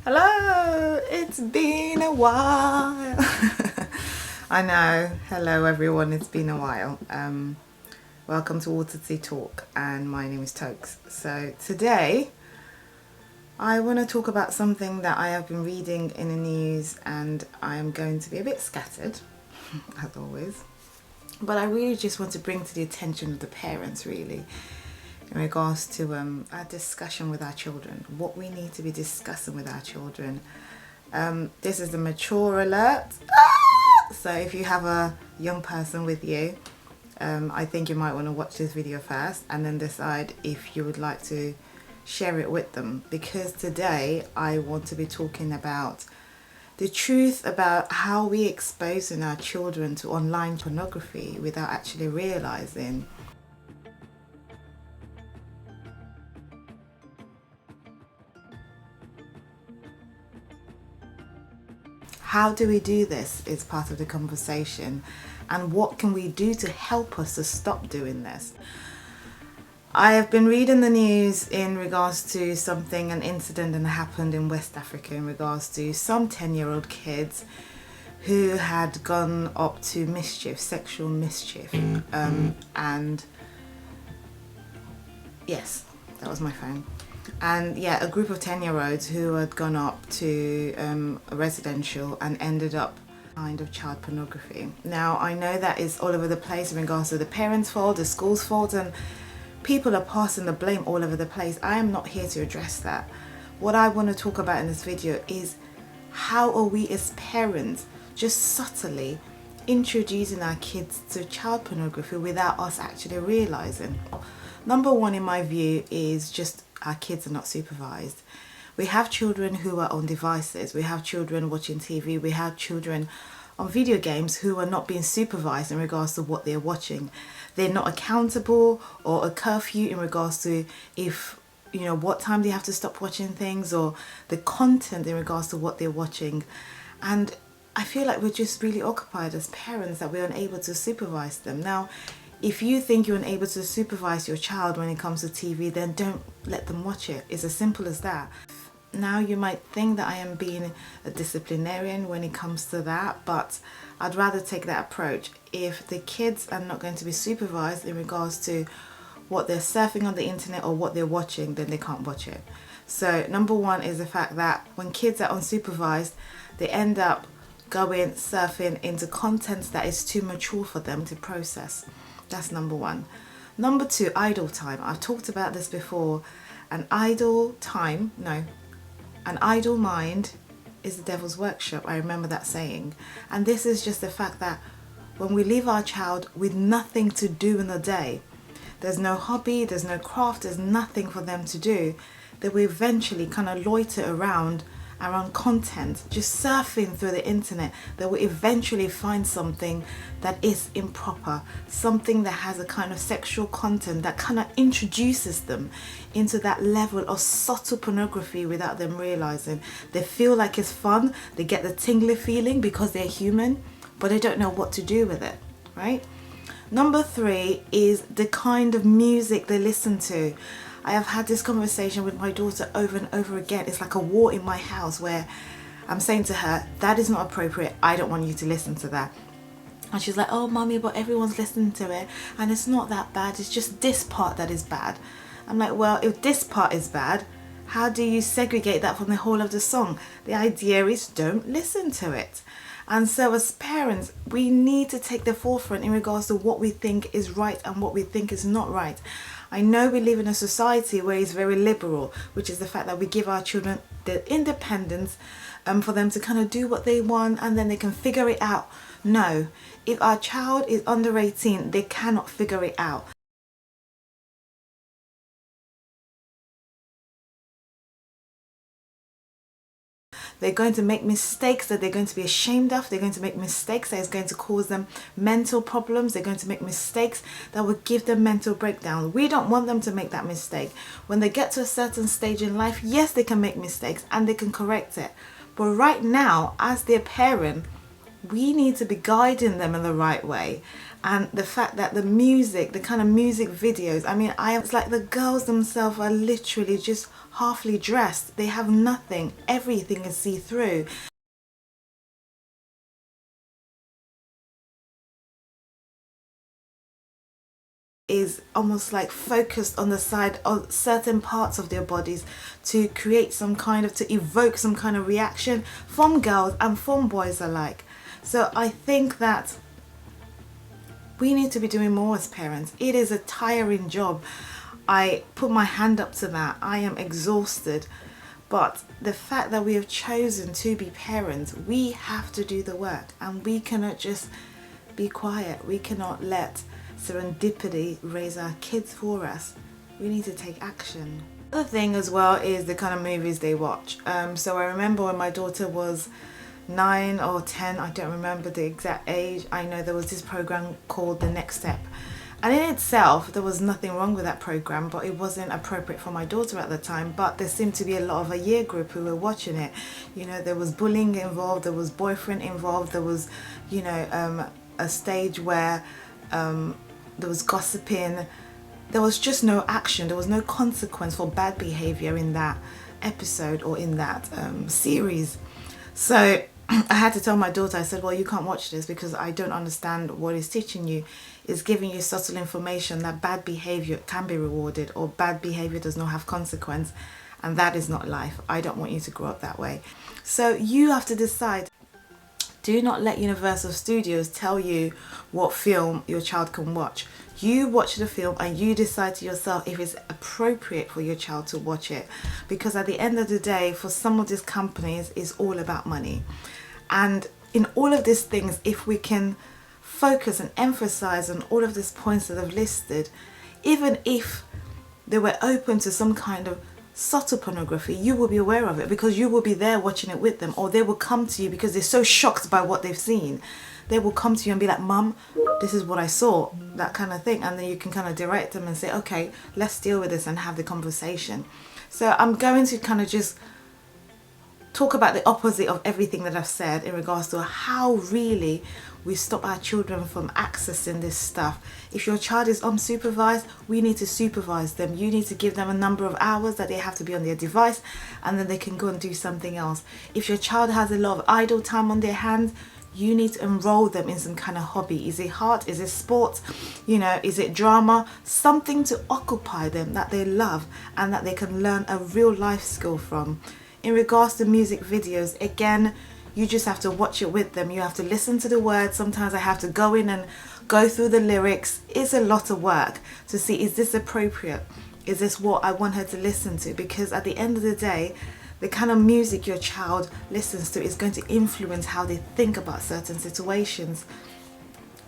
Hello, it's been a while. I know. Hello everyone, it's been a while. Welcome to Water Tea Talk, and my name is Tokes. So today I want to talk about something that I have been reading in the news, and I am going to be a bit scattered as always, but I really just want to bring to the attention of the parents really in regards to our discussion with our children, what we need to be discussing with our children. This is the mature alert. So if you have a young person with you, I think you might want to watch this video first and then decide if you would like to share it with them, because today I want to be talking about the truth about how we exposing our children to online pornography without actually realizing. How do we do this is part of the conversation, and what can we do to help us to stop doing this? I have been reading the news in regards to an incident that happened in West Africa in regards to some 10-year-old kids who had gone up to mischief, sexual mischief, and yes, that was my phone. And yeah, a group of 10-year-olds who had gone up to a residential and ended up kind of child pornography. Now, I know that is all over the place in regards to the parents' fault, the school's fault, and people are passing the blame all over the place. I am not here to address that. What I want to talk about in this video is how are we as parents just subtly introducing our kids to child pornography without us actually realizing. Number one, in my view, is just our kids are not supervised. We have children who are on devices, we have children watching TV, we have children on video games who are not being supervised in regards to what they're watching. They're not accountable, or a curfew in regards to if, you know, what time they have to stop watching things, or the content in regards to what they're watching. And I feel like we're just really occupied as parents that we're unable to supervise them. Now, if you think you're unable to supervise your child when it comes to TV, then don't let them watch it. It's as simple as that. Now, you might think that I am being a disciplinarian when it comes to that, but I'd rather take that approach. If the kids are not going to be supervised in regards to what they're surfing on the internet or what they're watching, then they can't watch it. So number one is the fact that when kids are unsupervised, they end up going surfing into content that is too mature for them to process. That's number one. Number two, idle time. I've talked about this before. An idle mind is the devil's workshop. I remember that saying. And this is just the fact that when we leave our child with nothing to do in the day, there's no hobby, there's no craft, there's nothing for them to do, they will eventually kind of loiter around content, just surfing through the internet. They will eventually find something that is improper, something that has a kind of sexual content that kind of introduces them into that level of subtle pornography without them realizing. They feel like it's fun, they get the tingly feeling because they're human, but they don't know what to do with it, right? Number three is the kind of music they listen to. I have had this conversation with my daughter over and over again. It's like a war in my house where I'm saying to her, that is not appropriate. I don't want you to listen to that. And she's like, oh, mommy, but everyone's listening to it and it's not that bad. It's just this part that is bad. I'm like, well, if this part is bad, how do you segregate that from the whole of the song? The idea is don't listen to it. And so as parents, we need to take the forefront in regards to what we think is right and what we think is not right. I know we live in a society where it's very liberal, which is the fact that we give our children the independence for them to kind of do what they want and then they can figure it out. No, if our child is under 18, they cannot figure it out. They're going to make mistakes that they're going to be ashamed of. They're going to make mistakes that is going to cause them mental problems. They're going to make mistakes that will give them mental breakdown. We don't want them to make that mistake. When they get to a certain stage in life, yes, they can make mistakes and they can correct it. But right now, as their parent, we need to be guiding them in the right way. And the fact that the music, the kind of music videos, I mean, it's like the girls themselves are literally just halfly dressed, they have nothing, everything is see-through. Is almost like focused on the side of certain parts of their bodies to create some kind of, to evoke some kind of reaction from girls and from boys alike. So I think that we need to be doing more as parents. It is a tiring job. I put my hand up to that. I am exhausted. But the fact that we have chosen to be parents, we have to do the work, and we cannot just be quiet. We cannot let serendipity raise our kids for us. We need to take action. The other thing as well is the kind of movies they watch. So I remember when my daughter was 9 or 10, I don't remember the exact age. I know there was this program called The Next Step, and in itself there was nothing wrong with that program, but it wasn't appropriate for my daughter at the time. But there seemed to be a lot of a year group who were watching it. You know, there was bullying involved, there was boyfriend involved, there was, you know, a stage where there was gossiping. There was just no action, there was no consequence for bad behavior in that episode or in that series. So I had to tell my daughter, I said, well, you can't watch this because I don't understand what it's teaching you. It's giving you subtle information that bad behavior can be rewarded, or bad behavior does not have consequence, and that is not life. I don't want you to grow up that way. So you have to decide. Do not let Universal Studios tell you what film your child can watch. You watch the film and you decide to yourself if it's appropriate for your child to watch it. Because at the end of the day, for some of these companies, it's all about money. And in all of these things, if we can focus and emphasize on all of these points that I've listed, even if they were open to some kind of subtle pornography, you will be aware of it because you will be there watching it with them, or they will come to you because they're so shocked by what they've seen. They will come to you and be like, Mum, this is what I saw, that kind of thing. And then you can kind of direct them and say, okay, let's deal with this and have the conversation. So I'm going to kind of just talk about the opposite of everything that I've said in regards to how really we stop our children from accessing this stuff. If your child is unsupervised, we need to supervise them. You need to give them a number of hours that they have to be on their device, and then they can go and do something else. If your child has a lot of idle time on their hands, you need to enroll them in some kind of hobby. Is it art? Is it sport? You know, is it drama? Something to occupy them that they love and that they can learn a real life skill from. In regards to music videos, again, you just have to watch it with them. You have to listen to the words. Sometimes I have to go in and go through the lyrics. It's a lot of work to see, is this appropriate? Is this what I want her to listen to? Because at the end of the day, the kind of music your child listens to is going to influence how they think about certain situations.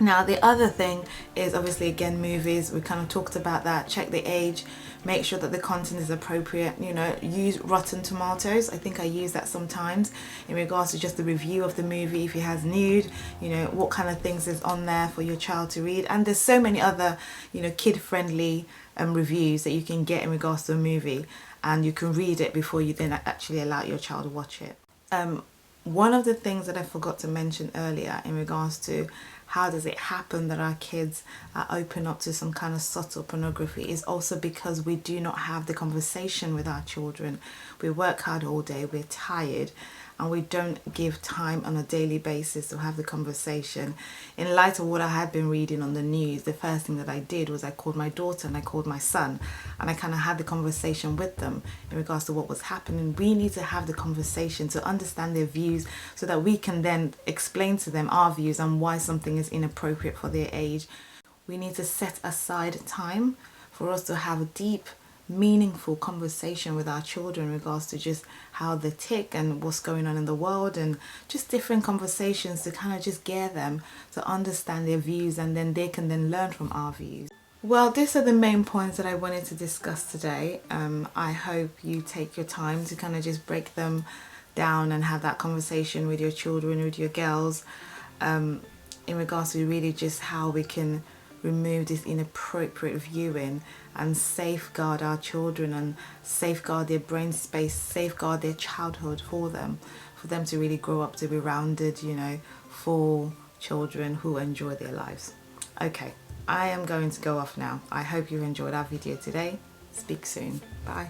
Now, the other thing is obviously, again, movies. We kind of talked about that. Check the age. Make sure that the content is appropriate. You know, use Rotten Tomatoes. I think I use that sometimes in regards to just the review of the movie. If it has nude, you know, what kind of things is on there for your child to read. And there's so many other, you know, kid-friendly reviews that you can get in regards to a movie. And you can read it before you then actually allow your child to watch it. One of the things that I forgot to mention earlier in regards to how does it happen that our kids open up to some kind of subtle pornography is also because we do not have the conversation with our children. We work hard all day, we're tired, and we don't give time on a daily basis to have the conversation. In light of what I had been reading on the news, the first thing that I did was I called my daughter and I called my son, and I kind of had the conversation with them in regards to what was happening. We need to have the conversation to understand their views so that we can then explain to them our views and why something is inappropriate for their age. We need to set aside time for us to have a deep, meaningful conversation with our children in regards to just how they tick and what's going on in the world, and just different conversations to kind of just get them to understand their views, and then they can then learn from our views. Well, these are the main points that I wanted to discuss today. I hope you take your time to kind of just break them down and have that conversation with your children, with your girls, in regards to really just how we can remove this inappropriate viewing and safeguard our children and safeguard their brain space, safeguard their childhood for them to really grow up to be rounded, you know, full children who enjoy their lives. Okay, I am going to go off now. I hope you enjoyed our video today. Speak soon. Bye.